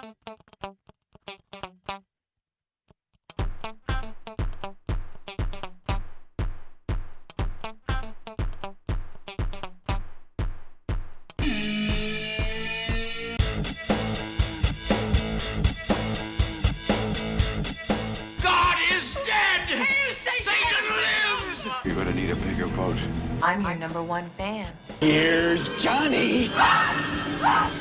You're gonna need a bigger boat. I'm your number one fan. Here's Johnny!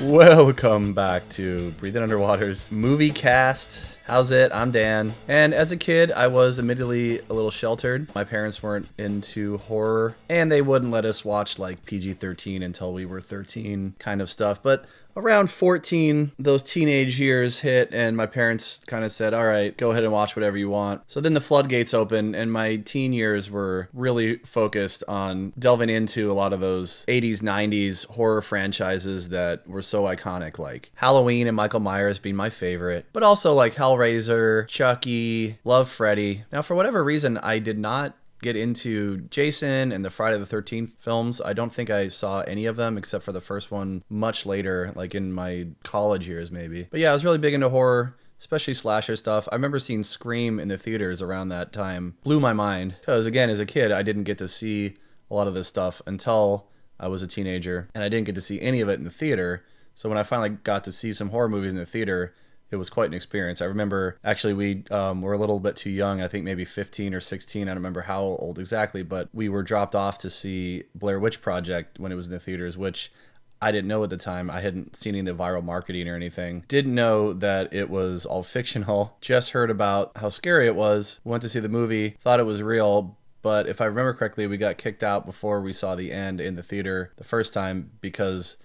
Welcome back to Breathing Underwater's Moviecast. How's it? I'm Dan. And as a kid, I was admittedly a little sheltered. My parents weren't into horror, and they wouldn't let us watch like PG-13 until we were 13 kind of stuff. But around 14, those teenage years hit, and my parents kind of said, all right, go ahead and watch whatever you want. So then the floodgates opened, and my teen years were really focused on delving into a lot of those 80s, 90s horror franchises that were so iconic, like Halloween and Michael Myers being my favorite, but also like Hellraiser, Chucky, Love Freddy. Now, for whatever reason, I did not get into Jason and the Friday the 13th films. I don't think I saw any of them except for the first one much later, like in my college years maybe. But yeah, I was really big into horror, especially slasher stuff. I remember seeing Scream in the theaters around that time. Blew my mind. Because again, as a kid, I didn't get to see a lot of this stuff until I was a teenager, and I didn't get to see any of it in the theater. So when I finally got to see some horror movies in the theater, it was quite an experience. I remember, actually, we were a little bit too young. I think maybe 15 or 16. I don't remember how old exactly, but we were dropped off to see Blair Witch Project when it was in the theaters, which I didn't know at the time. I hadn't seen any of the viral marketing or anything. Didn't know that it was all fictional. Just heard about how scary it was. Went to see the movie, thought it was real. But if I remember correctly, we got kicked out before we saw the end in the theater the first time because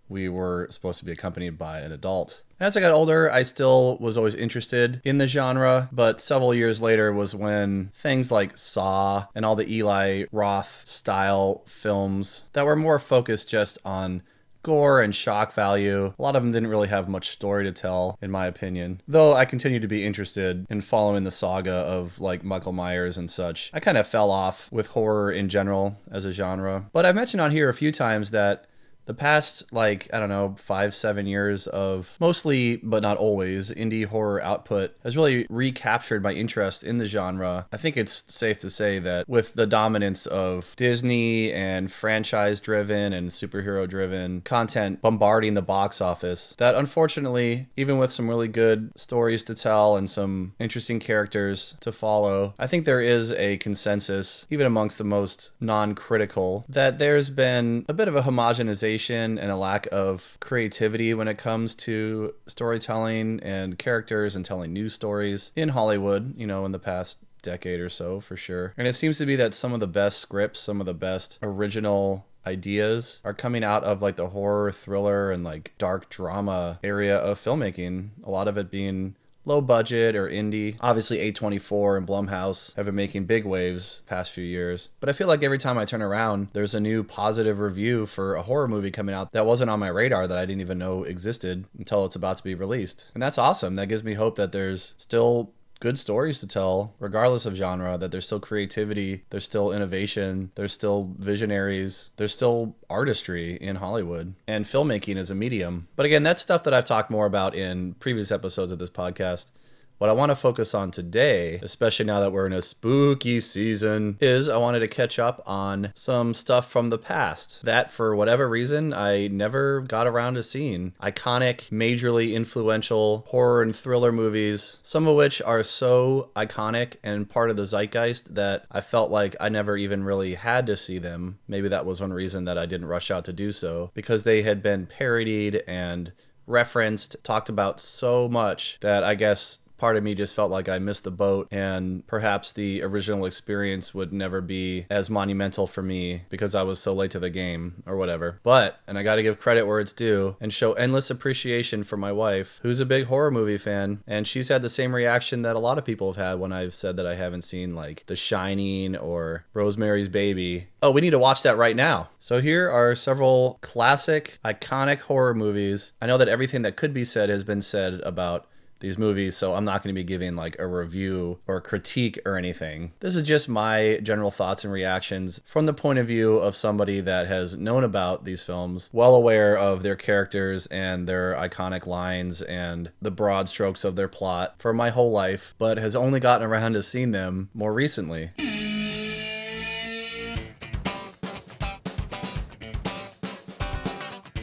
we were supposed to be accompanied by an adult. As I got older, I still was always interested in the genre, but several years later was when things like Saw and all the Eli Roth style films that were more focused just on gore and shock value. A lot of them didn't really have much story to tell, in my opinion. Though I continue to be interested in following the saga of like Michael Myers and such. I kind of fell off with horror in general as a genre. But I've mentioned on here a few times that the past, 5-7 years of mostly, but not always, indie horror output has really recaptured my interest in the genre. I think it's safe to say that with the dominance of Disney and franchise-driven and superhero-driven content bombarding the box office, that unfortunately, even with some really good stories to tell and some interesting characters to follow, I think there is a consensus, even amongst the most non-critical, that there's been a bit of a homogenization and a lack of creativity when it comes to storytelling and characters and telling new stories in Hollywood, in the past decade or so, for sure. And it seems to be that some of the best scripts, some of the best original ideas are coming out of like the horror, thriller, and like dark drama area of filmmaking. A lot of it being low budget or indie. Obviously A24 and Blumhouse have been making big waves the past few years. But I feel like every time I turn around, there's a new positive review for a horror movie coming out that wasn't on my radar, that I didn't even know existed until it's about to be released. And that's awesome. That gives me hope that there's still good stories to tell, regardless of genre, that there's still creativity, there's still innovation, there's still visionaries, there's still artistry in Hollywood and filmmaking as a medium. But again, that's stuff that I've talked more about in previous episodes of this podcast. What I want to focus on today, especially now that we're in a spooky season, is I wanted to catch up on some stuff from the past that, for whatever reason, I never got around to seeing. Iconic, majorly influential horror and thriller movies, some of which are so iconic and part of the zeitgeist that I felt like I never even really had to see them. Maybe that was one reason that I didn't rush out to do so, because they had been parodied and referenced, talked about so much that I guess part of me just felt like I missed the boat, and perhaps the original experience would never be as monumental for me because I was so late to the game or whatever. But, and I gotta give credit where it's due and show endless appreciation for my wife, who's a big horror movie fan, and she's had the same reaction that a lot of people have had when I've said that I haven't seen like The Shining or Rosemary's Baby. Oh, we need to watch that right now. So here are several classic, iconic horror movies. I know that everything that could be said has been said about these movies, so I'm not going to be giving like a review or a critique or anything. This is just my general thoughts and reactions from the point of view of somebody that has known about these films, well aware of their characters and their iconic lines and the broad strokes of their plot for my whole life, but has only gotten around to seeing them more recently.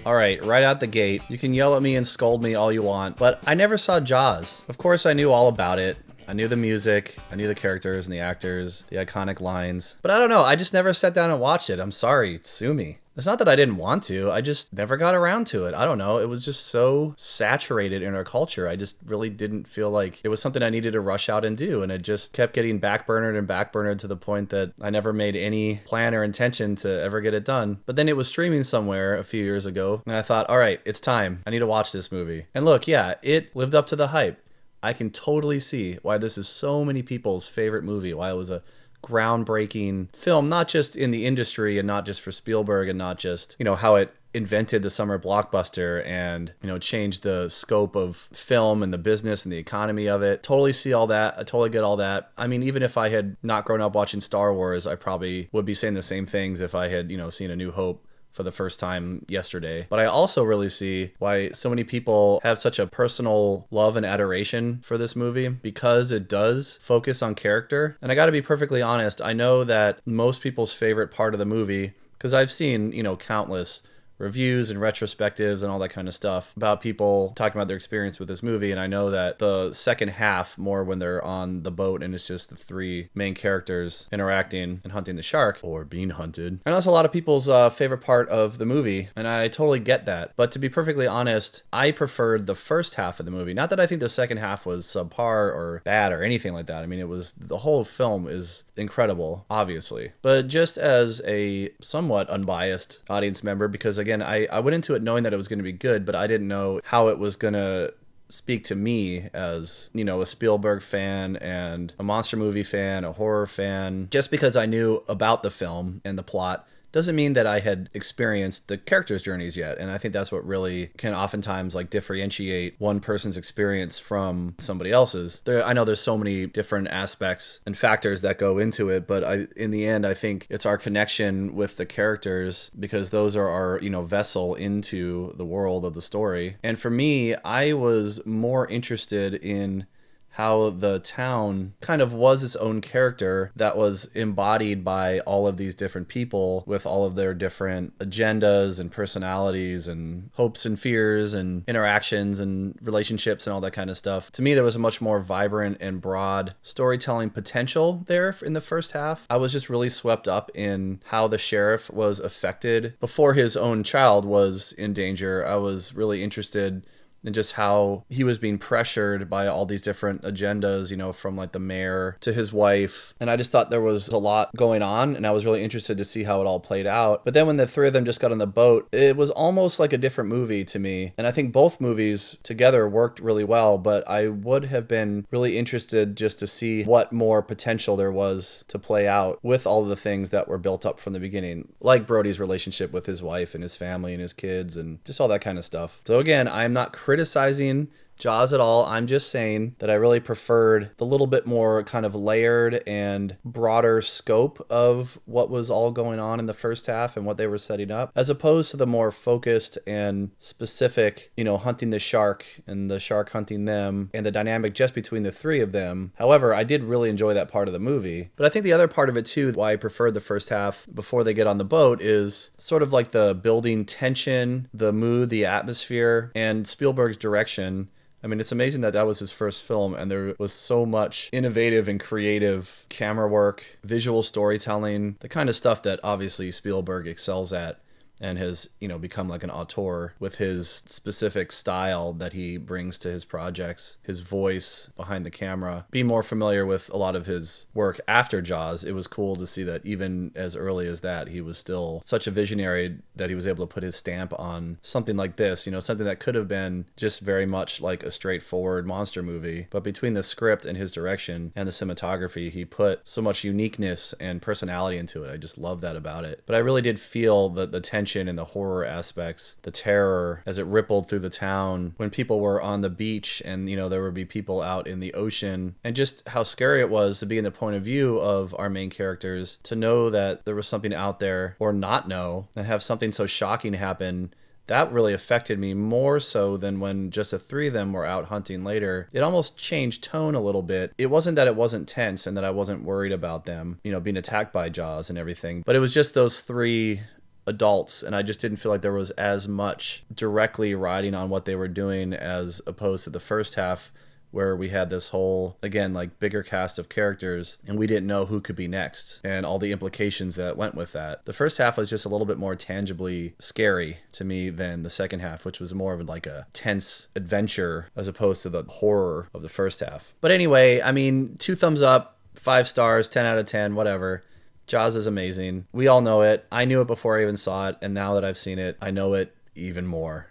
Alright, right out the gate, you can yell at me and scold me all you want, but I never saw Jaws. Of course I knew all about it. I knew the music, I knew the characters and the actors, the iconic lines. But I don't know, I just never sat down and watched it. I'm sorry, sue me. It's not that I didn't want to, I just never got around to it. I don't know, it was just so saturated in our culture. I just really didn't feel like it was something I needed to rush out and do, and it just kept getting backburnered to the point that I never made any plan or intention to ever get it done. But then it was streaming somewhere a few years ago, and I thought, alright, it's time. I need to watch this movie. And look, yeah, it lived up to the hype. I can totally see why this is so many people's favorite movie, why it was a groundbreaking film, not just in the industry and not just for Spielberg and not just, how it invented the summer blockbuster and, changed the scope of film and the business and the economy of it. Totally see all that. I totally get all that. I mean, even if I had not grown up watching Star Wars, I probably would be saying the same things if I had, seen A New Hope for the first time yesterday. But I also really see why so many people have such a personal love and adoration for this movie, because it does focus on character. And I gotta be perfectly honest, I know that most people's favorite part of the movie, because I've seen, countless reviews and retrospectives and all that kind of stuff about people talking about their experience with this movie, and I know that the second half, more when they're on the boat and it's just the three main characters interacting and hunting the shark, or being hunted, and that's a lot of people's favorite part of the movie, and I totally get that. But to be perfectly honest, I preferred the first half of the movie. Not that I think the second half was subpar or bad or anything like that. I mean, the whole film is incredible, obviously, but just as a somewhat unbiased audience member, because again, I went into it knowing that it was going to be good, but I didn't know how it was going to speak to me as, a Spielberg fan and a monster movie fan, a horror fan. Just because I knew about the film and the plot doesn't mean that I had experienced the characters' journeys yet. And I think that's what really can oftentimes differentiate one person's experience from somebody else's. I know there's so many different aspects and factors that go into it, but in the end, I think it's our connection with the characters, because those are our, vessel into the world of the story. And for me, I was more interested in how the town kind of was its own character that was embodied by all of these different people with all of their different agendas and personalities and hopes and fears and interactions and relationships and all that kind of stuff. To me, there was a much more vibrant and broad storytelling potential there in the first half. I was just really swept up in how the sheriff was affected before his own child was in danger. I was really interested and just how he was being pressured by all these different agendas, from the mayor to his wife. And I just thought there was a lot going on, and I was really interested to see how it all played out. But then when the three of them just got on the boat, it was almost like a different movie to me. And I think both movies together worked really well, but I would have been really interested just to see what more potential there was to play out with all of the things that were built up from the beginning, like Brody's relationship with his wife and his family and his kids and just all that kind of stuff. So again, I'm not criticizing Jaws at all. I'm just saying that I really preferred the little bit more kind of layered and broader scope of what was all going on in the first half and what they were setting up, as opposed to the more focused and specific, hunting the shark and the shark hunting them and the dynamic just between the three of them. However, I did really enjoy that part of the movie. But I think the other part of it too, why I preferred the first half before they get on the boat, is sort of the building tension, the mood, the atmosphere, and Spielberg's direction. I mean, it's amazing that was his first film, and there was so much innovative and creative camera work, visual storytelling, the kind of stuff that obviously Spielberg excels at and has, become like an auteur with his specific style that he brings to his projects, his voice behind the camera. Be more familiar with a lot of his work after Jaws, it was cool to see that even as early as that, he was still such a visionary that he was able to put his stamp on something like this, something that could have been just very much like a straightforward monster movie. But between the script and his direction and the cinematography, he put so much uniqueness and personality into it. I just love that about it. But I really did feel the tension tension and the horror aspects, the terror as it rippled through the town when people were on the beach and, there would be people out in the ocean, and just how scary it was to be in the point of view of our main characters, to know that there was something out there or not know and have something so shocking happen. That really affected me more so than when just the three of them were out hunting later. It almost changed tone a little bit. It wasn't that it wasn't tense and that I wasn't worried about them, being attacked by Jaws and everything, but it was just those three adults, and I just didn't feel like there was as much directly riding on what they were doing as opposed to the first half, where we had this whole, again, like bigger cast of characters and we didn't know who could be next and all the implications that went with that. The first half was just a little bit more tangibly scary to me than the second half, which was more of like a tense adventure as opposed to the horror of the first half. But anyway, 2 thumbs up, 5 stars, 10 out of 10, whatever. Jaws is amazing. We all know it. I knew it before I even saw it, and now that I've seen it, I know it even more.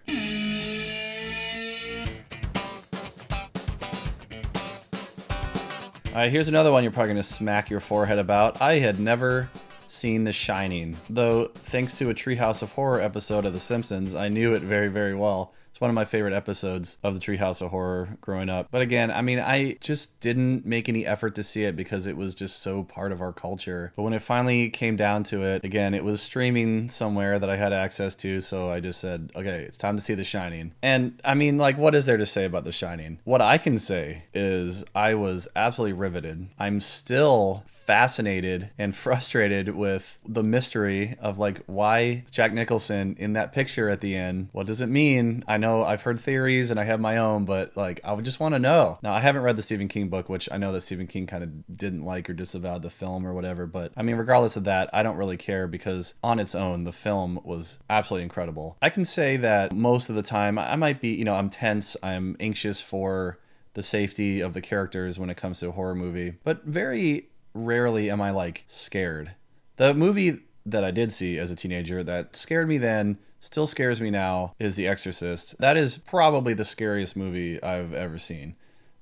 All right, here's another one you're probably going to smack your forehead about. I had never seen The Shining, though thanks to a Treehouse of Horror episode of The Simpsons, I knew it very, very well. It's one of my favorite episodes of the Treehouse of Horror growing up. But again, I just didn't make any effort to see it because it was just so part of our culture. But when it finally came down to it, again, it was streaming somewhere that I had access to, so I just said, okay, it's time to see The Shining. And what is there to say about The Shining? What I can say is I was absolutely riveted. I'm still fascinated and frustrated with the mystery of why Jack Nicholson in that picture at the end. What does it mean? I know I've heard theories and I have my own, but I would just want to know. Now, I haven't read the Stephen King book, which I know that Stephen King kind of didn't like or disavowed the film or whatever, but regardless of that, I don't really care because on its own, the film was absolutely incredible. I can say that most of the time I might be, I'm tense, I'm anxious for the safety of the characters when it comes to a horror movie, but very rarely am I scared. The movie that I did see as a teenager that scared me then, still scares me now, is The Exorcist. That is probably the scariest movie I've ever seen,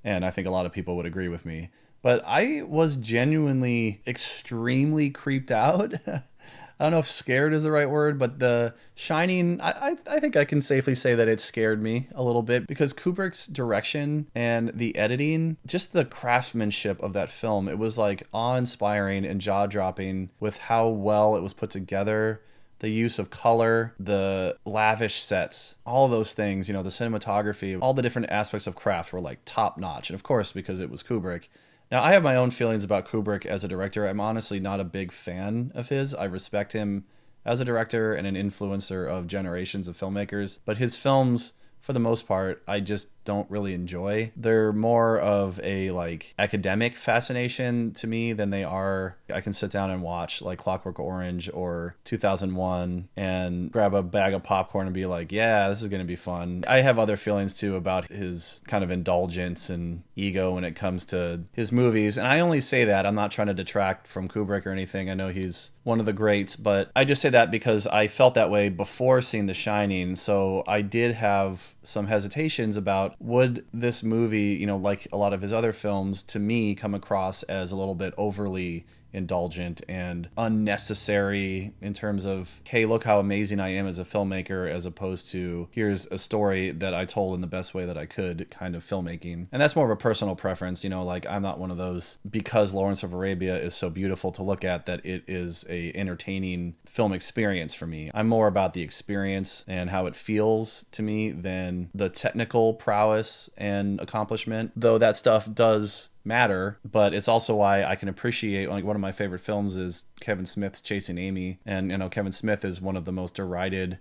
and I think a lot of people would agree with me. But I was genuinely extremely creeped out. I don't know if scared is the right word, but The Shining, I think I can safely say that it scared me a little bit because Kubrick's direction and the editing, just the craftsmanship of that film, it was awe-inspiring and jaw-dropping with how well it was put together. The use of color, the lavish sets, all those things, the cinematography, all the different aspects of craft were top notch. And of course, because it was Kubrick. Now, I have my own feelings about Kubrick as a director. I'm honestly not a big fan of his. I respect him as a director and an influencer of generations of filmmakers. But his films, for the most part, I just don't really enjoy. They're more of a academic fascination to me than they are. I can sit down and watch Clockwork Orange or 2001 and grab a bag of popcorn and be yeah, this is going to be fun. I have other feelings too about his kind of indulgence and ego when it comes to his movies. And I only say that, I'm not trying to detract from Kubrick or anything. I know he's one of the greats, but I just say that because I felt that way before seeing The Shining. So I did have some hesitations about would this movie, like a lot of his other films, to me come across as a little bit overly indulgent and unnecessary in terms of, hey, look how amazing I am as a filmmaker, as opposed to here's a story that I told in the best way that I could kind of filmmaking. And that's more of a personal preference, I'm not one of those, because Lawrence of Arabia is so beautiful to look at, that it is a entertaining film experience for me. I'm more about the experience and how it feels to me than the technical prowess and accomplishment, though that stuff does matter, but it's also why I can appreciate, one of my favorite films is Kevin Smith's Chasing Amy, and Kevin Smith is one of the most derided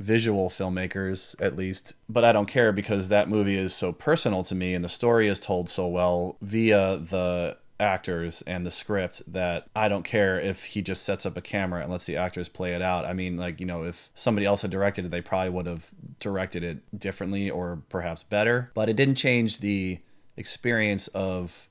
visual filmmakers, at least, but I don't care because that movie is so personal to me and the story is told so well via the actors and the script that I don't care if he just sets up a camera and lets the actors play it out. If somebody else had directed it, they probably would have directed it differently or perhaps better, but it didn't change the experience of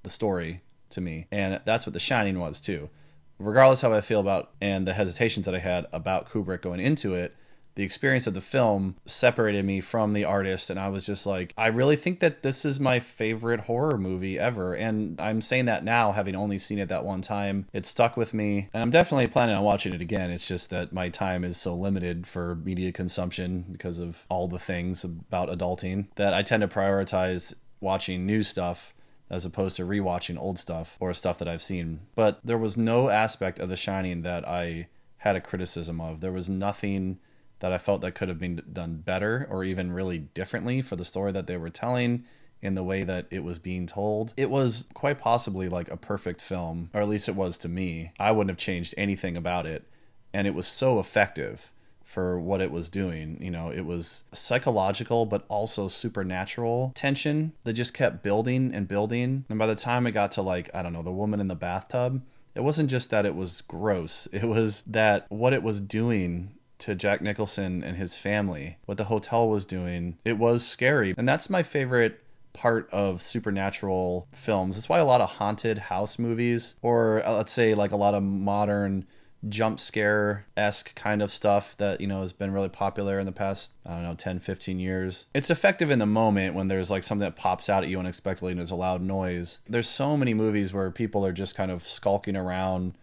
the story to me. And that's what The Shining was too. Regardless how I feel about and the hesitations that I had about Kubrick going into it, the experience of the film separated me from the artist, and I was just like, I really think that this is my favorite horror movie ever. And I'm saying that now, having only seen it that one time. It stuck with me, and I'm definitely planning on watching it again. It's just that my time is so limited for media consumption because of all the things about adulting that I tend to prioritize watching new stuff as opposed to rewatching old stuff or stuff that I've seen. But there was no aspect of The Shining that I had a criticism of. There was nothing that I felt that could have been done better or even really differently for the story that they were telling in the way that it was being told. It was quite possibly like a perfect film, or at least it was to me. I wouldn't have changed anything about it. And it was so effective for what it was doing. You know, it was psychological, but also supernatural tension that just kept building and building. And by the time it got to like, I don't know, the woman in the bathtub, it wasn't just that it was gross. It was that what it was doing to Jack Nicholson and his family, what the hotel was doing, it was scary. And that's my favorite part of supernatural films. That's why a lot of haunted house movies, or let's say like a lot of modern jump scare-esque kind of stuff that, you know, has been really popular in the past, I don't know, 10, 15 years. It's effective in the moment when there's like something that pops out at you unexpectedly and there's a loud noise. There's so many movies where people are just kind of skulking around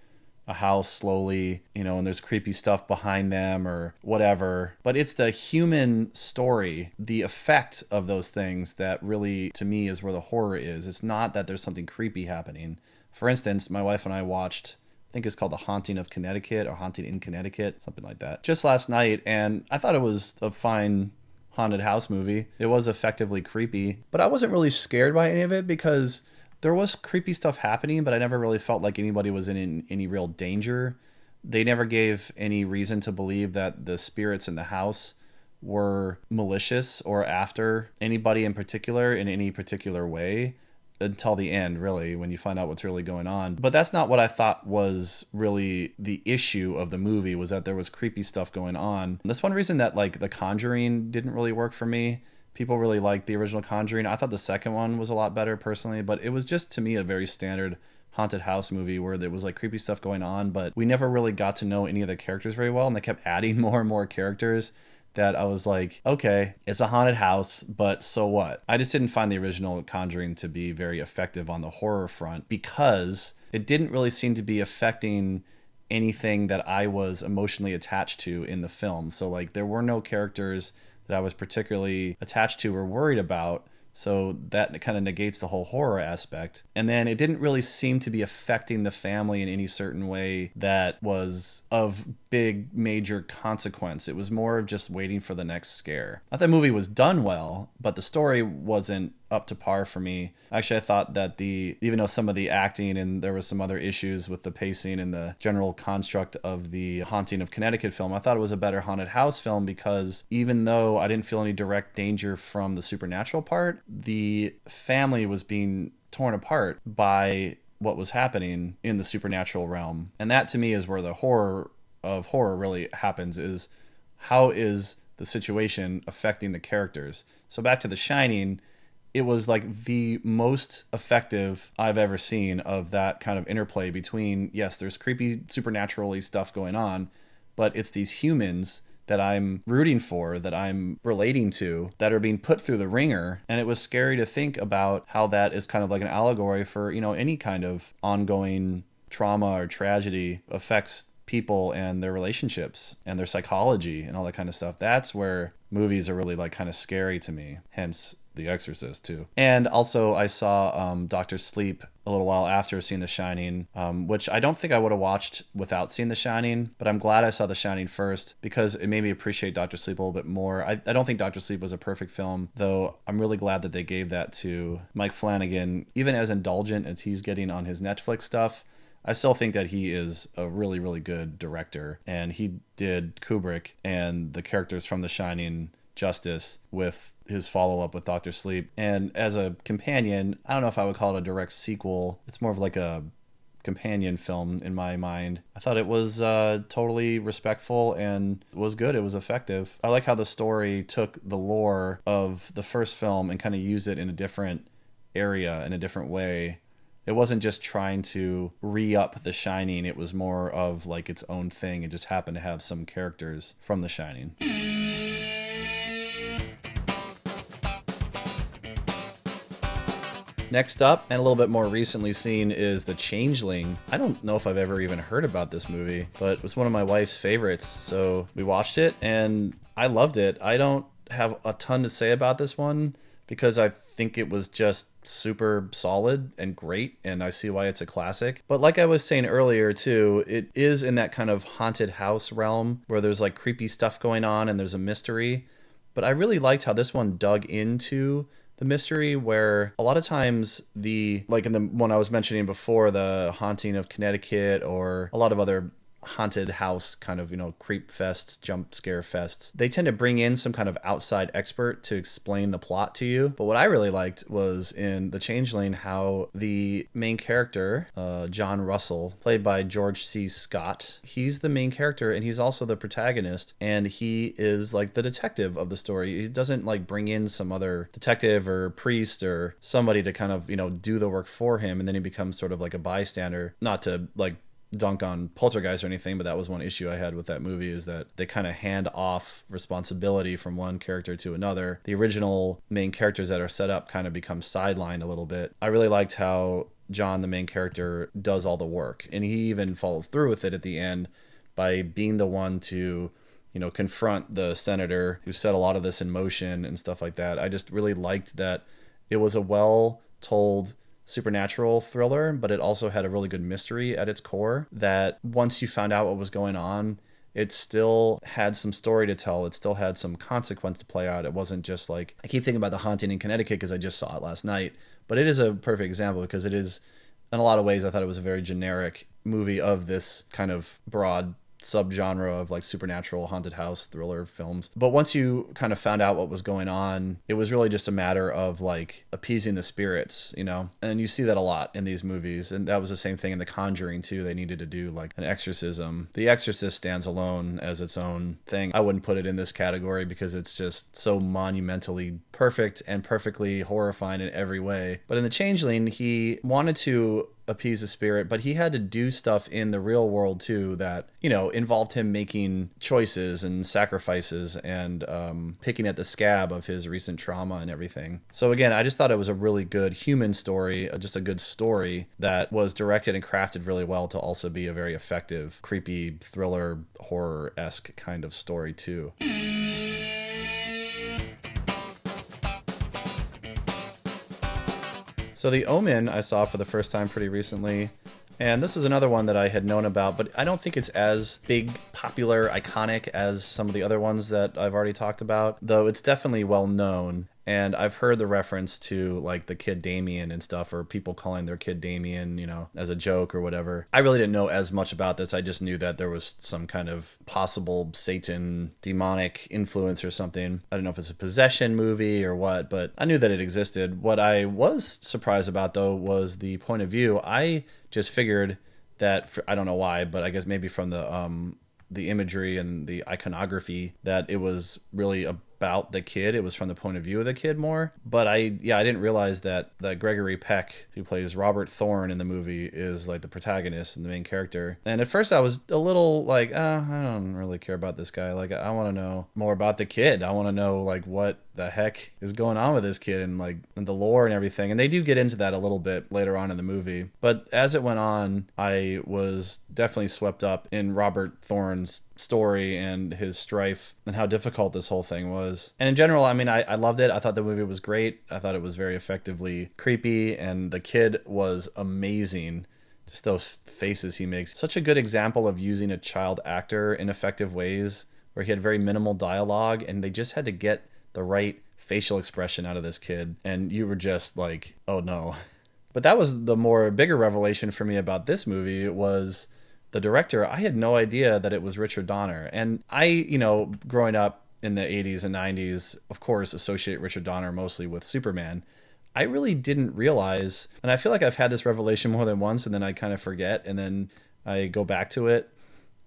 a house slowly, you know, and there's creepy stuff behind them or whatever. But it's the human story, the effect of those things that really, to me, is where the horror is. It's not that there's something creepy happening. For instance, my wife and I watched, I think it's called The Haunting of Connecticut or Haunting in Connecticut, something like that, just last night. And I thought it was a fine haunted house movie. It was effectively creepy, but I wasn't really scared by any of it because there was creepy stuff happening, but I never really felt like anybody was in any real danger. They never gave any reason to believe that the spirits in the house were malicious or after anybody in particular in any particular way until the end, really, when you find out what's really going on. But that's not what I thought was really the issue of the movie, was that there was creepy stuff going on. That's one reason that like The Conjuring didn't really work for me. People really liked the original Conjuring. I thought the second one was a lot better personally, but it was just, to me, a very standard haunted house movie where there was like creepy stuff going on, but we never really got to know any of the characters very well, and they kept adding more and more characters that I was like, okay, it's a haunted house, but so what? I just didn't find the original Conjuring to be very effective on the horror front because it didn't really seem to be affecting anything that I was emotionally attached to in the film. So like there were no characters that I was particularly attached to or worried about. So that kind of negates the whole horror aspect. And then it didn't really seem to be affecting the family in any certain way that was of big major consequence. It was more of just waiting for the next scare. I thought the movie was done well, but the story wasn't up to par for me. Actually, I thought that even though some of the acting and there was some other issues with the pacing and the general construct of the Haunting of Connecticut film, I thought it was a better haunted house film because even though I didn't feel any direct danger from the supernatural part, the family was being torn apart by what was happening in the supernatural realm. And that to me is where the horror of horror really happens, is how is the situation affecting the characters. So back to The Shining, it was like the most effective I've ever seen of that kind of interplay between, yes, there's creepy supernaturally stuff going on, but it's these humans that I'm rooting for, that I'm relating to, that are being put through the ringer. And it was scary to think about how that is kind of like an allegory for, you know, any kind of ongoing trauma or tragedy affects people and their relationships and their psychology and all that kind of stuff. That's where movies are really like kind of scary to me. Hence The Exorcist too. And also I saw Dr. Sleep a little while after seeing The Shining, which I don't think I would have watched without seeing The Shining, but I'm glad I saw The Shining first because it made me appreciate Dr. Sleep a little bit more. I don't think Dr. Sleep was a perfect film, though I'm really glad that they gave that to Mike Flanagan. Even as indulgent as he's getting on his Netflix stuff, I still think that he is a really, really good director, and he did Kubrick and the characters from The Shining justice with his follow-up with Dr. Sleep. And as a companion, I don't know if I would call it a direct sequel. It's more of like a companion film in my mind. I thought it was totally respectful and was good. It was effective. I like how the story took the lore of the first film and kind of used it in a different area, in a different way, It wasn't just trying to re-up The Shining. It was more of like its own thing. It just happened to have some characters from The Shining. Next up, and a little bit more recently seen, is The Changeling. I don't know if I've ever even heard about this movie, but it was one of my wife's favorites, so we watched it, and I loved it. I don't have a ton to say about this one, because I think it was just super solid and great, and I see why it's a classic. But like I was saying earlier too, it is in that kind of haunted house realm, where there's like creepy stuff going on, and there's a mystery. But I really liked how this one dug into the mystery, where a lot of times like in the one I was mentioning before, the Haunting of Connecticut, or a lot of other haunted house kind of, creep fests, jump scare fests, they tend to bring in some kind of outside expert to explain the plot to you. But what I really liked was in The Changeling, how the main character, John Russell, played by George C. Scott, he's the main character and he's also the protagonist, and he is like the detective of the story. He doesn't like bring in some other detective or priest or somebody to kind of, do the work for him, and then he becomes sort of like a bystander. Not to like dunk on Poltergeist or anything, but that was one issue I had with that movie, is that they kind of hand off responsibility from one character to another. The original main characters that are set up kind of become sidelined a little bit. I really liked how John, the main character, does all the work, and he even follows through with it at the end by being the one to confront the senator who set a lot of this in motion and stuff like that. I just really liked that it was a well told supernatural thriller, but it also had a really good mystery at its core, that once you found out what was going on, it still had some story to tell. It still had some consequence to play out. It wasn't just like, I keep thinking about The Haunting in Connecticut because I just saw it last night, but it is a perfect example because it is, in a lot of ways, I thought it was a very generic movie of this kind of broad subgenre of like supernatural haunted house thriller films. But once you kind of found out what was going on, it was really just a matter of like appeasing the spirits, and you see that a lot in these movies. And that was the same thing in The Conjuring too. They needed to do like an exorcism. The Exorcist stands alone as its own thing. I wouldn't put it in this category because it's just so monumentally perfect and perfectly horrifying in every way. But in The Changeling, he wanted to appease the spirit, but he had to do stuff in the real world too that, involved him making choices and sacrifices and picking at the scab of his recent trauma and everything. So again, I just thought it was a really good human story, just a good story that was directed and crafted really well to also be a very effective, creepy, thriller, horror-esque kind of story too. So The Omen I saw for the first time pretty recently, and this is another one that I had known about, but I don't think it's as big, popular, iconic as some of the other ones that I've already talked about, though it's definitely well known. And I've heard the reference to like the kid Damien and stuff, or people calling their kid Damien, as a joke or whatever. I really didn't know as much about this. I just knew that there was some kind of possible Satan demonic influence or something. I don't know if it's a possession movie or what, but I knew that it existed. What I was surprised about though was the point of view. I just figured that, I don't know why, but I guess maybe from the imagery and the iconography, that it was really about the kid. It was from the point of view of the kid more. But I didn't realize that Gregory Peck, who plays Robert Thorne in the movie, is like the protagonist and the main character. And at first I was a little like, I don't really care about this guy. Like, I want to know more about the kid. I want to know like what the heck is going on with this kid and like the lore and everything. And they do get into that a little bit later on in the movie. But as it went on, I was definitely swept up in Robert Thorne's story and his strife and how difficult this whole thing was. And in general, I mean, I loved it. I thought the movie was great. I thought it was very effectively creepy, and the kid was amazing. Just those faces he makes. Such a good example of using a child actor in effective ways, where he had very minimal dialogue and they just had to get the right facial expression out of this kid. And you were just like, oh no. But that was the bigger revelation for me about this movie was the director. I had no idea that it was Richard Donner. And I, growing up in the 80s and 90s, of course, associate Richard Donner mostly with Superman. I really didn't realize, and I feel like I've had this revelation more than once and then I kind of forget and then I go back to it,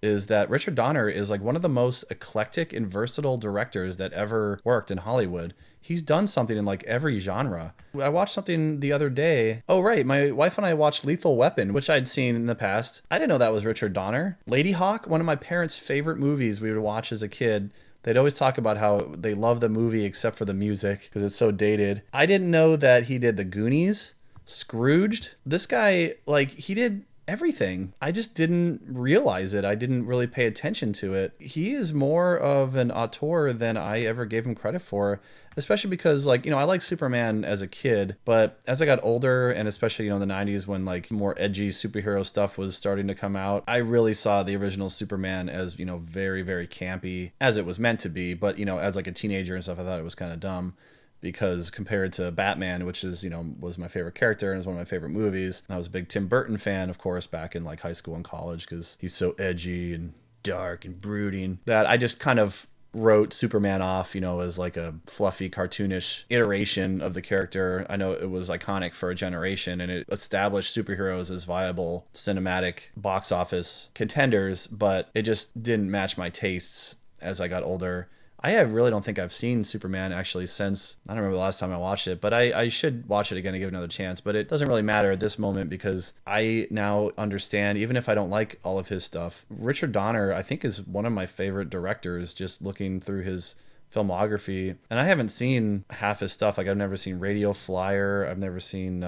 is that Richard Donner is like one of the most eclectic and versatile directors that ever worked in Hollywood. he's done something in like every genre. I watched something the other day. Oh, right. My wife and I watched Lethal Weapon, which I'd seen in the past. I didn't know that was Richard Donner. Lady Hawk, one of my parents' favorite movies we would watch as a kid. They'd always talk about how they love the movie except for the music because it's so dated. I didn't know that he did The Goonies, Scrooged. This guy, like, he did everything. I just didn't realize it. I didn't really pay attention to it. He is more of an auteur than I ever gave him credit for, especially because, like, you know, I liked Superman as a kid, but as I got older, and especially, you know, in the 90s when like more edgy superhero stuff was starting to come out, I really saw the original Superman as, you know, very, very campy, as it was meant to be. But, you know, as like a teenager and stuff, I thought it was kind of dumb. Because compared to Batman, which is, you know, was my favorite character and is one of my favorite movies. I was a big Tim Burton fan, of course, back in like high school and college because he's so edgy and dark and brooding that I just kind of wrote Superman off, you know, as like a fluffy, cartoonish iteration of the character. I know it was iconic for a generation and it established superheroes as viable cinematic box office contenders, but it just didn't match my tastes as I got older. Really don't think I've seen Superman actually since, I don't remember the last time I watched it, but I should watch it again and give it another chance. But it doesn't really matter at this moment because I now understand, even if I don't like all of his stuff, Richard Donner, I think, is one of my favorite directors just looking through his filmography. And I haven't seen half his stuff. Like, I've never seen Radio Flyer. I've never seen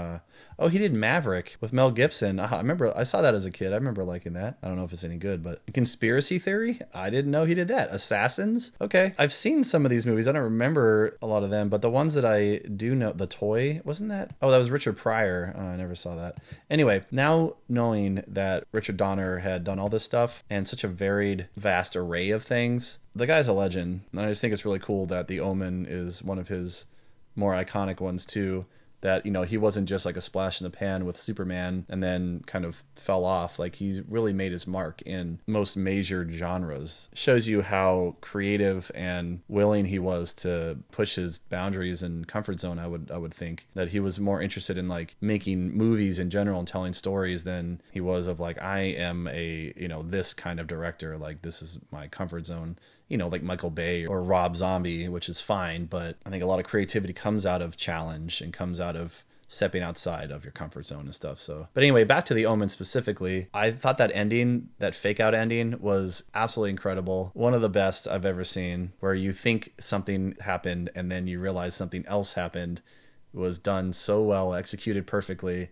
he did Maverick with Mel Gibson. I remember I saw that as a kid. I remember liking that. I don't know if it's any good, but Conspiracy Theory, I didn't know he did that. Assassins, okay, I've seen some of these movies. I don't remember a lot of them, but the ones that I do know, The Toy, wasn't that? Oh, that was Richard Pryor. I never saw that. Anyway, now knowing that Richard Donner had done all this stuff and such a varied, vast array of things, the guy's a legend. And I just think it's really cool that The Omen is one of his more iconic ones too. That, you know, he wasn't just like a splash in the pan with Superman and then kind of fell off. Like, he really made his mark in most major genres. Shows you how creative and willing he was to push his boundaries and comfort zone. I would think that he was more interested in like making movies in general and telling stories than he was of like, I am a, you know, this kind of director. Like, this is my comfort zone. You know, like Michael Bay or Rob Zombie, which is fine, but I think a lot of creativity comes out of challenge and comes out of stepping outside of your comfort zone and stuff. So, but anyway, back to The Omen specifically. I thought that ending, that fake out ending, was absolutely incredible. One of the best I've ever seen, where you think something happened and then you realize something else happened. It was done so well, executed perfectly.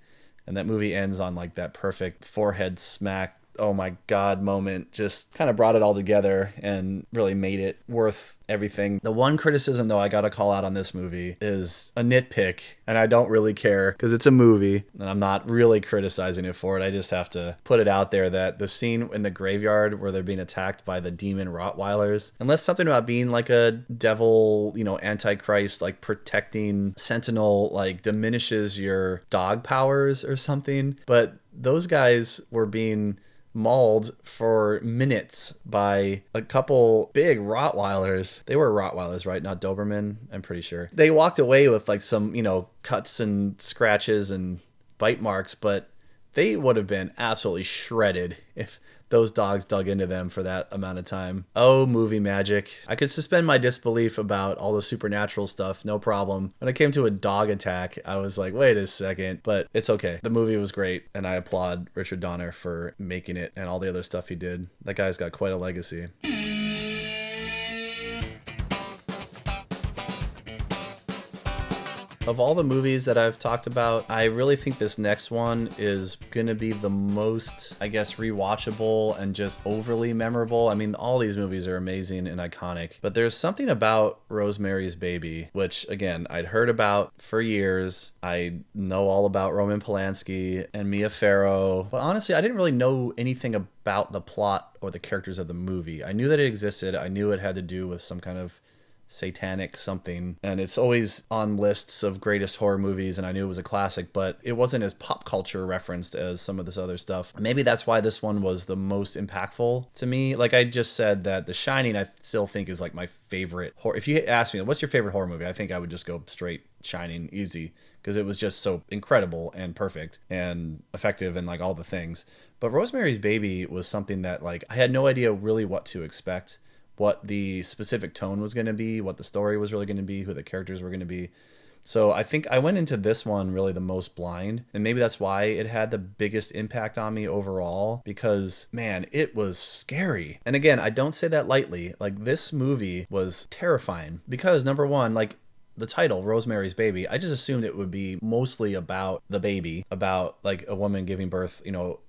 And that movie ends on like that perfect forehead smack, oh my God moment. Just kind of brought it all together and really made it worth everything. The one criticism, though, I gotta call out on this movie is a nitpick, and I don't really care because it's a movie and I'm not really criticizing it for it. I just have to put it out there that the scene in the graveyard where they're being attacked by the demon Rottweilers, unless something about being like a devil, you know, antichrist, like protecting sentinel, like diminishes your dog powers or something, but those guys were being mauled for minutes by a couple big Rottweilers. They were Rottweilers, right? Not Doberman, I'm pretty sure. They walked away with like some, you know, cuts and scratches and bite marks, but they would have been absolutely shredded if those dogs dug into them for that amount of time. Oh, movie magic. I could suspend my disbelief about all the supernatural stuff, no problem. When it came to a dog attack, I was like, wait a second, but it's okay. The movie was great, and I applaud Richard Donner for making it and all the other stuff he did. That guy's got quite a legacy. Of all the movies that I've talked about, I really think this next one is gonna be the most, I guess, rewatchable and just overly memorable. I mean, all these movies are amazing and iconic, but there's something about Rosemary's Baby, which, again, I'd heard about for years. I know all about Roman Polanski and Mia Farrow, but honestly, I didn't really know anything about the plot or the characters of the movie. I knew that it existed. I knew it had to do with some kind of satanic something, and it's always on lists of greatest horror movies, and I knew it was a classic, but it wasn't as pop culture referenced as some of this other stuff. Maybe that's why this one was the most impactful to me. Like I just said, that The Shining I still think is like my favorite horror. If you ask me what's your favorite horror movie, I think I would just go straight Shining, easy, because it was just so incredible and perfect and effective and like all the things. But Rosemary's Baby was something that like I had no idea really what to expect what the specific tone was going to be, what the story was really going to be, who the characters were going to be. So I think I went into this one really the most blind, and maybe that's why it had the biggest impact on me overall, because man, it was scary. And again, I don't say that lightly. Like, this movie was terrifying because, number one, like the title, Rosemary's Baby, I just assumed it would be mostly about the baby, about like a woman giving birth, you know,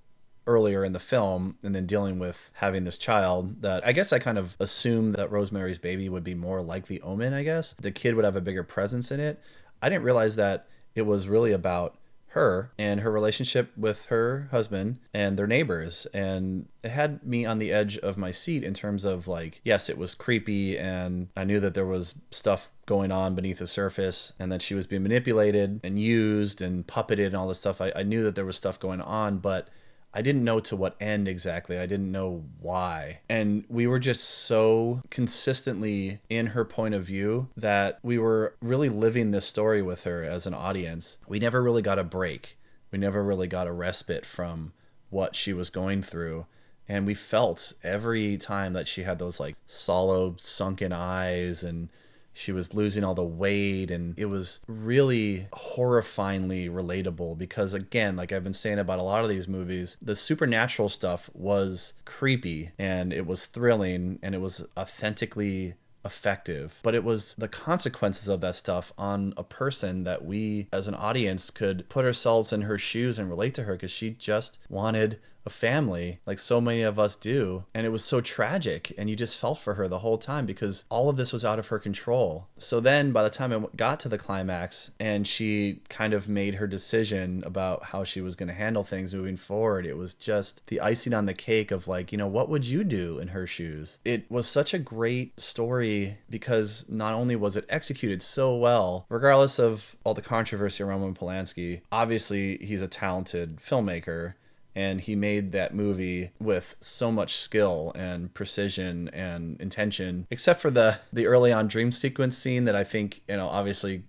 earlier in the film, and then dealing with having this child. That I guess I kind of assumed that Rosemary's Baby would be more like the Omen, I guess. The kid would have a bigger presence in it. I didn't realize that it was really about her and her relationship with her husband and their neighbors. And it had me on the edge of my seat in terms of, like, yes, it was creepy, and I knew that there was stuff going on beneath the surface, and that she was being manipulated and used and puppeted and all this stuff. I knew that there was stuff going on, but I didn't know to what end exactly. I didn't know why. And we were just so consistently in her point of view that we were really living this story with her as an audience. We never really got a break. We never really got a respite from what she was going through. And we felt every time that she had those like sallow, sunken eyes, and she was losing all the weight, and it was really horrifyingly relatable because, again, like I've been saying about a lot of these movies, the supernatural stuff was creepy and it was thrilling and it was authentically effective, but it was the consequences of that stuff on a person that we as an audience could put ourselves in her shoes and relate to her, because she just wanted a family like so many of us do. And it was so tragic, and you just felt for her the whole time because all of this was out of her control. So then by the time it got to the climax and she kind of made her decision about how she was going to handle things moving forward, it was just the icing on the cake of, like, you know, what would you do in her shoes? It was such a great story because not only was it executed so well, regardless of all the controversy around Roman Polanski, obviously he's a talented filmmaker, and he made that movie with so much skill and precision and intention, except for the early on dream sequence scene that I think, you know, obviously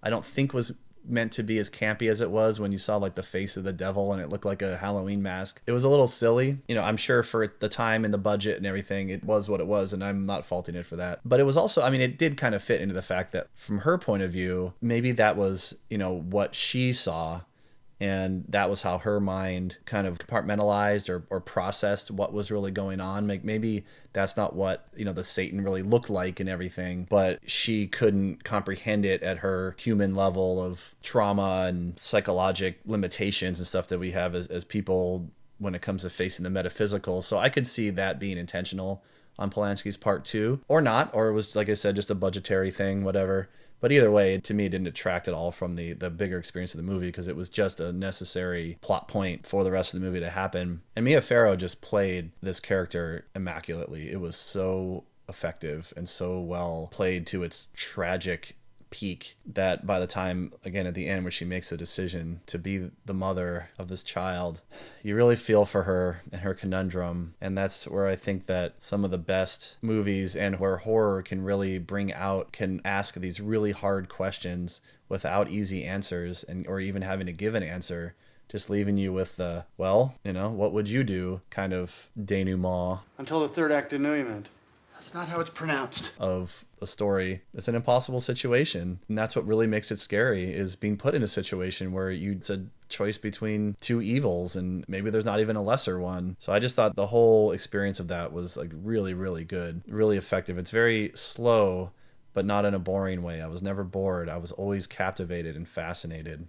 I don't think was meant to be as campy as it was when you saw like the face of the devil and it looked like a Halloween mask. It was a little silly. You know, I'm sure for the time and the budget and everything, it was what it was, and I'm not faulting it for that. But it was also, I mean, it did kind of fit into the fact that from her point of view, maybe that was, you know, what she saw. And that was how her mind kind of compartmentalized or processed what was really going on. Like, maybe that's not what, you know, the Satan really looked like and everything, but she couldn't comprehend it at her human level of trauma and psychologic limitations and stuff that we have as people when it comes to facing the metaphysical. So I could see that being intentional on Polanski's part too, or not, or it was, like I said, just a budgetary thing, whatever. But either way, to me, it didn't detract at all from the bigger experience of the movie, because it was just a necessary plot point for the rest of the movie to happen. And Mia Farrow just played this character immaculately. It was so effective and so well played to its tragic peak that by the time, again, at the end, where she makes the decision to be the mother of this child, you really feel for her and her conundrum. And that's where I think that some of the best movies, and where horror can really bring out, can ask these really hard questions without easy answers, and or even having to give an answer, just leaving you with the, well, you know, what would you do kind of denouement. Until the third act denouement. That's not how it's pronounced. Of a story. It's an impossible situation. And that's what really makes it scary, is being put in a situation where it's a choice between two evils, and maybe there's not even a lesser one. So I just thought the whole experience of that was like really, really good, really effective. It's very slow, but not in a boring way. I was never bored. I was always captivated and fascinated.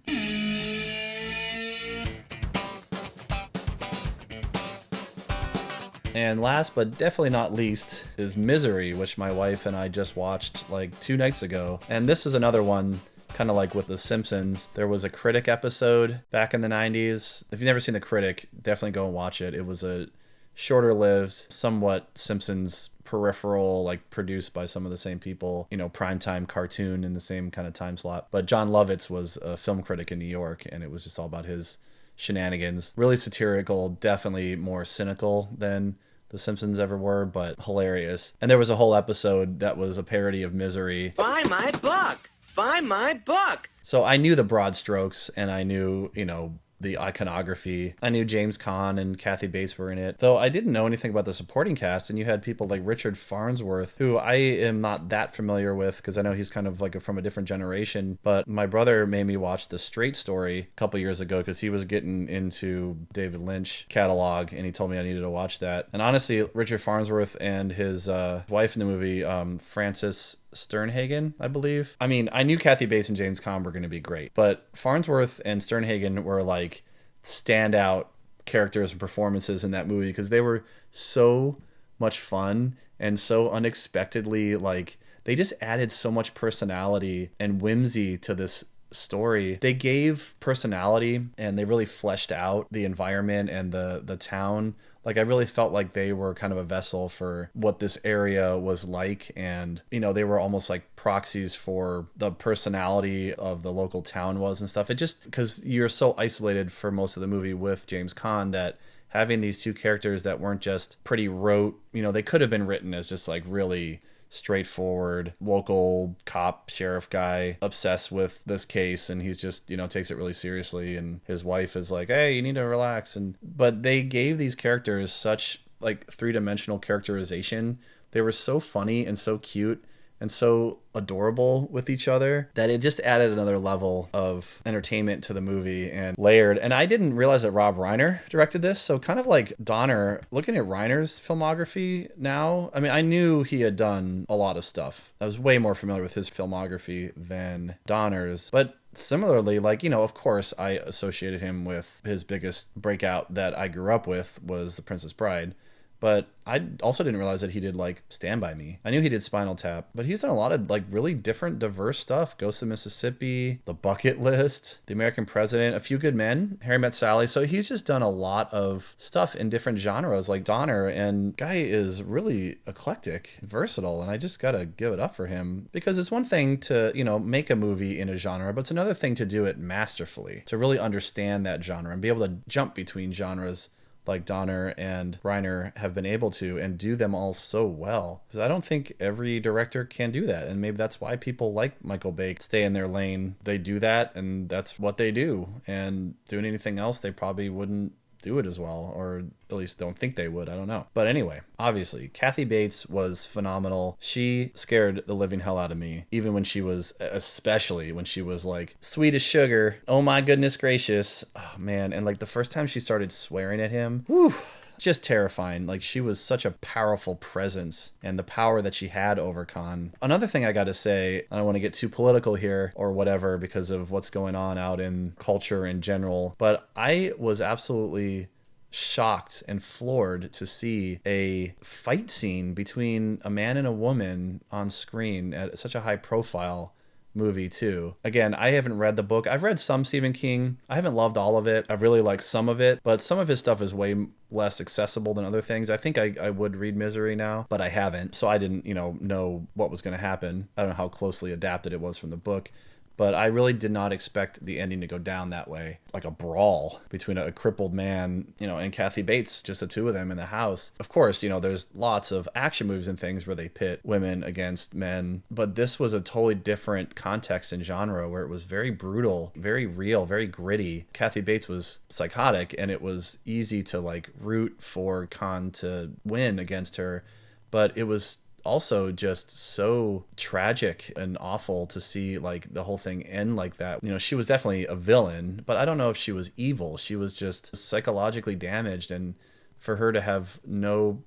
And last but definitely not least is Misery, which my wife and I just watched like 2 nights ago. And this is another one, kind of like with The Simpsons. There was a Critic episode back in the 90s. If you've never seen The Critic, definitely go and watch it. It was a shorter-lived, somewhat Simpsons peripheral, like produced by some of the same people, you know, primetime cartoon in the same kind of time slot. But John Lovitz was a film critic in New York, and it was just all about his shenanigans. Really satirical, definitely more cynical than The Simpsons ever were, but hilarious. And there was a whole episode that was a parody of Misery. Buy my book! Buy my book! So I knew the broad strokes, and I knew, you know, the iconography. I knew James Caan and Kathy Bates were in it, though I didn't know anything about the supporting cast. And you had people like Richard Farnsworth, who I am not that familiar with because I know he's kind of like from a different generation. But my brother made me watch The Straight Story a couple years ago because he was getting into David Lynch catalog, and he told me I needed to watch that. And honestly, Richard Farnsworth and his wife in the movie, Frances Sternhagen, I believe. I mean, I knew Kathy Bates and James Caan were going to be great, but Farnsworth and Sternhagen were like standout characters and performances in that movie because they were so much fun and so unexpectedly, like, they just added so much personality and whimsy to this story. They gave personality and they really fleshed out the environment and the town. Like, I really felt like they were kind of a vessel for what this area was like. And, you know, they were almost like proxies for the personality of the local town was and stuff. It just, because you're so isolated for most of the movie with James Caan, that having these two characters that weren't just pretty rote, you know, they could have been written as just like really straightforward local cop sheriff guy obsessed with this case, and he's just, you know, takes it really seriously, and his wife is like, hey, you need to relax. And but they gave these characters such like three-dimensional characterization. They were so funny and so cute and so adorable with each other that it just added another level of entertainment to the movie and layered. And I didn't realize that Rob Reiner directed this. So kind of like Donner, looking at Reiner's filmography now, I mean, I knew he had done a lot of stuff. I was way more familiar with his filmography than Donner's. But similarly, like, you know, of course, I associated him with his biggest breakout that I grew up with was The Princess Bride. But I also didn't realize that he did like Stand By Me. I knew he did Spinal Tap, but he's done a lot of like really different, diverse stuff. Ghost of Mississippi, The Bucket List, The American President, A Few Good Men, Harry Met Sally. So he's just done a lot of stuff in different genres like Donner, and guy is really eclectic, versatile, and I just gotta give it up for him, because it's one thing to, you know, make a movie in a genre, but it's another thing to do it masterfully, to really understand that genre and be able to jump between genres like Donner and Reiner have been able to, and do them all so well. Because I don't think every director can do that, and maybe that's why people like Michael Bay stay in their lane. They do that, and that's what they do. And doing anything else, they probably wouldn't do it as well, or at least don't think they would. I don't know. But anyway, obviously, Kathy Bates was phenomenal. She scared the living hell out of me, even when she was, especially when she was like sweet as sugar. Oh my goodness gracious. Oh man. And like the first time she started swearing at him, whew, just terrifying. Like, she was such a powerful presence, and the power that she had over Caan. Another thing I gotta say, I don't want to get too political here or whatever because of what's going on out in culture in general, but I was absolutely shocked and floored to see a fight scene between a man and a woman on screen at such a high profile movie too. Again, I haven't read the book. I've read some Stephen King. I haven't loved all of it. I've really liked some of it, but some of his stuff is way less accessible than other things. I think I would read Misery now, but I haven't. So I didn't, know what was going to happen. I don't know how closely adapted it was from the book. But I really did not expect the ending to go down that way. Like a brawl between a crippled man, and Kathy Bates, just the two of them in the house. Of course, there's lots of action movies and things where they pit women against men. But this was a totally different context and genre where it was very brutal, very real, very gritty. Kathy Bates was psychotic, and it was easy to root for Caan to win against her. But it was also just so tragic and awful to see the whole thing end like that. She was definitely a villain, but I don't know if she was evil. She was just psychologically damaged, and for her to have no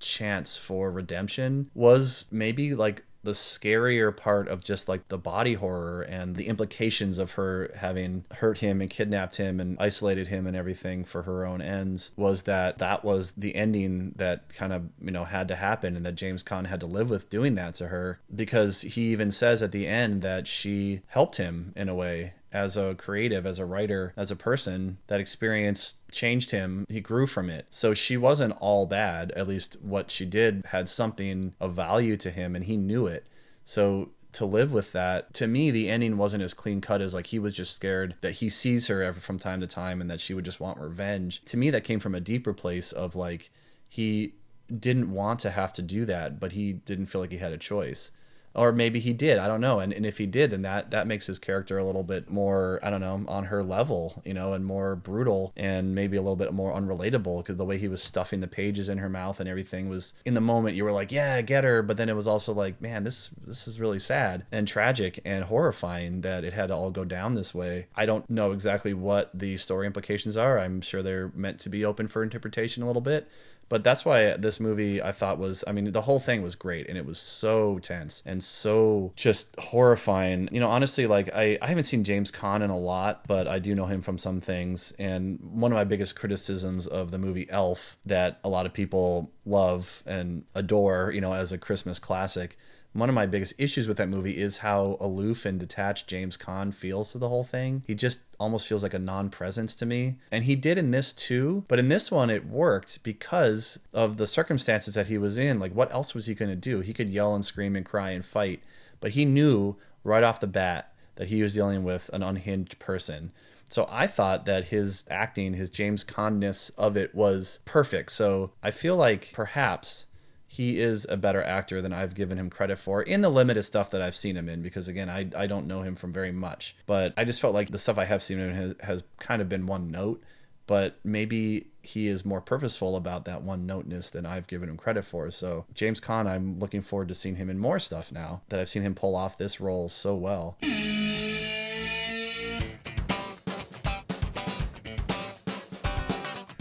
chance for redemption was maybe the scarier part of just the body horror and the implications of her having hurt him and kidnapped him and isolated him and everything for her own ends. Was that was the ending that kind of had to happen, and that James Caan had to live with doing that to her, because he even says at the end that she helped him in a way. As a creative, as a writer, as a person, that experience changed him. He grew from it. So she wasn't all bad. At least what she did had something of value to him, and he knew it. So to live with that, to me, the ending wasn't as clean cut as he was just scared that he sees her from time to time and that she would just want revenge. To me, that came from a deeper place of he didn't want to have to do that, but he didn't feel like he had a choice. Or maybe he did. I don't know. And if he did, then that makes his character a little bit more, I don't know, on her level, and more brutal and maybe a little bit more unrelatable, because the way he was stuffing the pages in her mouth and everything was, in the moment, you were like, yeah, get her. But then it was also like, man, this is really sad and tragic and horrifying that it had to all go down this way. I don't know exactly what the story implications are. I'm sure they're meant to be open for interpretation a little bit. But that's why this movie, I thought, was, the whole thing was great, and it was so tense and so just horrifying. Honestly, like, I haven't seen James Caan in a lot, but I do know him from some things. And one of my biggest criticisms of the movie Elf, that a lot of people love and adore, as a Christmas classic, one of my biggest issues with that movie is how aloof and detached James Caan feels to the whole thing. He just almost feels like a non-presence to me. And he did in this too, but in this one it worked because of the circumstances that he was in. Like, what else was he going to do? He could yell and scream and cry and fight, but he knew right off the bat that he was dealing with an unhinged person. So I thought that his acting, his James Caan-ness of it was perfect. So I feel like perhaps he is a better actor than I've given him credit for in the limited stuff that I've seen him in, because again, I don't know him from very much, but I just felt like the stuff I have seen him in has kind of been one note, but maybe he is more purposeful about that one noteness than I've given him credit for. So James Caan, I'm looking forward to seeing him in more stuff now that I've seen him pull off this role so well.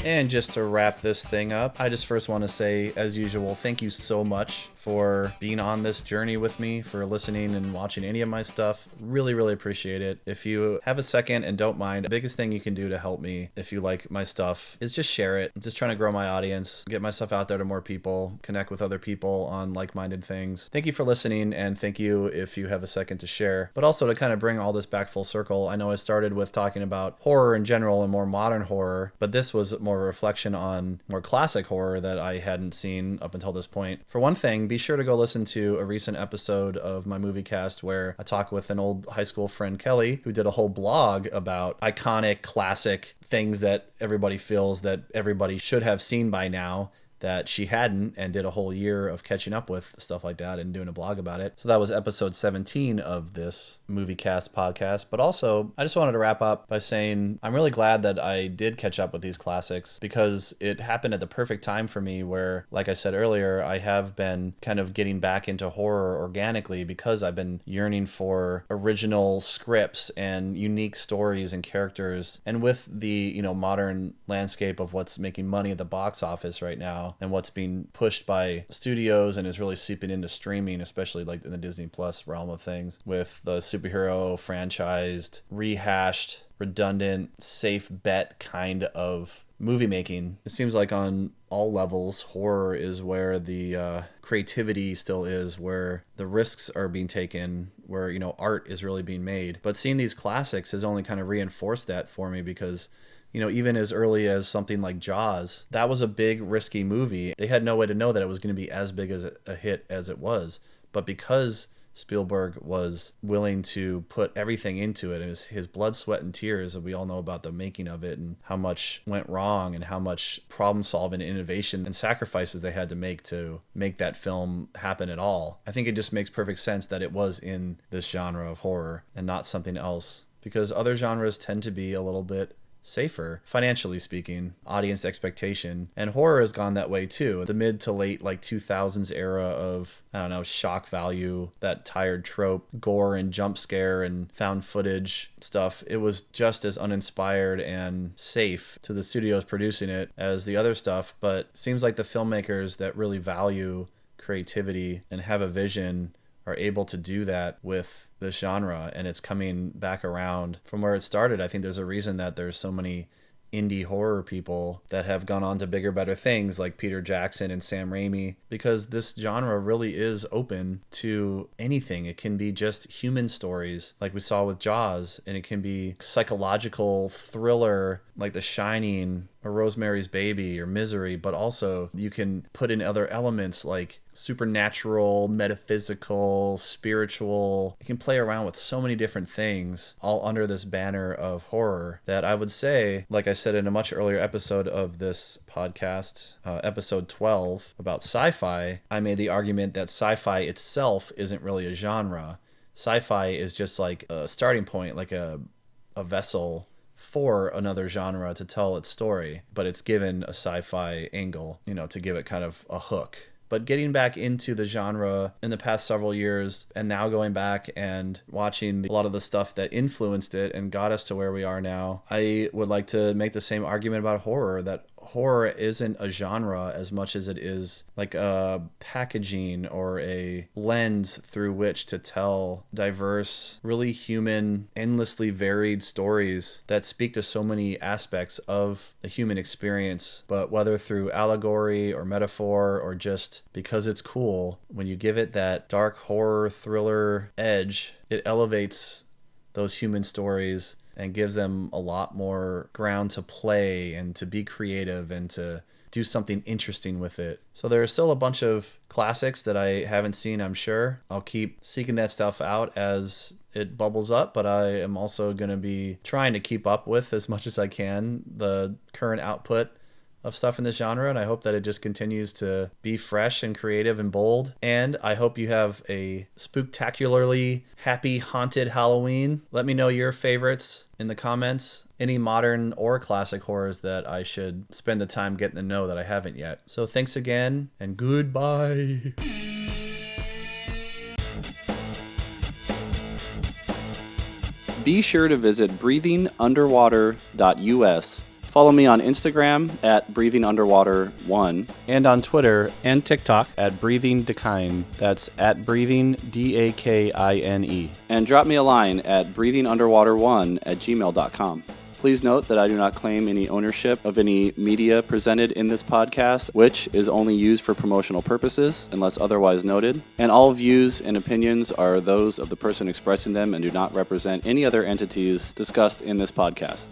And just to wrap this thing up, I just first want to say, as usual, thank you so much for being on this journey with me, for listening and watching any of my stuff. Really, really appreciate it. If you have a second and don't mind, the biggest thing you can do to help me, if you like my stuff, is just share it. I'm just trying to grow my audience, get my stuff out there to more people, connect with other people on like-minded things. Thank you for listening, and thank you if you have a second to share. But also to kind of bring all this back full circle, I know I started with talking about horror in general and more modern horror, but this was more a reflection on more classic horror that I hadn't seen up until this point. For one thing, be sure to go listen to a recent episode of my Moviecast where I talk with an old high school friend, Kelly, who did a whole blog about iconic, classic things that everybody feels that everybody should have seen by now that she hadn't, and did a whole year of catching up with stuff like that and doing a blog about it. So that was episode 17 of this Moviecast podcast. But also, I just wanted to wrap up by saying I'm really glad that I did catch up with these classics, because it happened at the perfect time for me where, like I said earlier, I have been kind of getting back into horror organically because I've been yearning for original scripts and unique stories and characters. And with the, modern landscape of what's making money at the box office right now, and what's being pushed by studios and is really seeping into streaming, especially like in the Disney Plus realm of things, with the superhero franchised, rehashed, redundant, safe bet kind of movie making. It seems like on all levels, horror is where the creativity still is, where the risks are being taken, where, art is really being made. But seeing these classics has only kind of reinforced that for me, because even as early as something like Jaws, that was a big, risky movie. They had no way to know that it was going to be as big as a hit as it was. But because Spielberg was willing to put everything into it, and his blood, sweat, and tears, and we all know about the making of it and how much went wrong and how much problem solving, innovation, and sacrifices they had to make that film happen at all. I think it just makes perfect sense that it was in this genre of horror and not something else, because other genres tend to be a little bit safer, financially speaking, audience expectation, and horror has gone that way too. The mid to late 2000s era of, shock value, that tired trope, gore and jump scare and found footage stuff, it was just as uninspired and safe to the studios producing it as the other stuff. But it seems like the filmmakers that really value creativity and have a vision are able to do that with this genre, and it's coming back around from where it started. I think there's a reason that there's so many indie horror people that have gone on to bigger, better things like Peter Jackson and Sam Raimi, because this genre really is open to anything. It can be just human stories like we saw with Jaws, and it can be psychological thriller like The Shining a Rosemary's Baby or Misery, but also you can put in other elements like supernatural, metaphysical, spiritual. You can play around with so many different things all under this banner of horror that I would say, like I said in a much earlier episode of this podcast, episode 12 about sci-fi, I made the argument that sci-fi itself isn't really a genre. Sci-fi is just like a starting point, like a vessel for another genre to tell its story, but it's given a sci-fi angle, to give it kind of a hook. But getting back into the genre in the past several years and now going back and watching a lot of the stuff that influenced it and got us to where we are now, I would like to make the same argument about horror, that horror isn't a genre as much as it is like a packaging or a lens through which to tell diverse, really human, endlessly varied stories that speak to so many aspects of the human experience. But whether through allegory or metaphor or just because it's cool, when you give it that dark horror thriller edge, it elevates those human stories and gives them a lot more ground to play and to be creative and to do something interesting with it. So there are still a bunch of classics that I haven't seen, I'm sure. I'll keep seeking that stuff out as it bubbles up, but I am also going to be trying to keep up with, as much as I can, the current output of stuff in this genre, and I hope that it just continues to be fresh and creative and bold. And I hope you have a spooktacularly happy haunted Halloween. Let me know your favorites in the comments. Any modern or classic horrors that I should spend the time getting to know that I haven't yet. So thanks again, and goodbye. Be sure to visit breathingunderwater.us. Follow me on Instagram at breathingunderwater1 and on Twitter and TikTok at breathingdakine. That's at breathingdakine. And drop me a line at breathingunderwater1@gmail.com. Please note that I do not claim any ownership of any media presented in this podcast, which is only used for promotional purposes unless otherwise noted. And all views and opinions are those of the person expressing them and do not represent any other entities discussed in this podcast.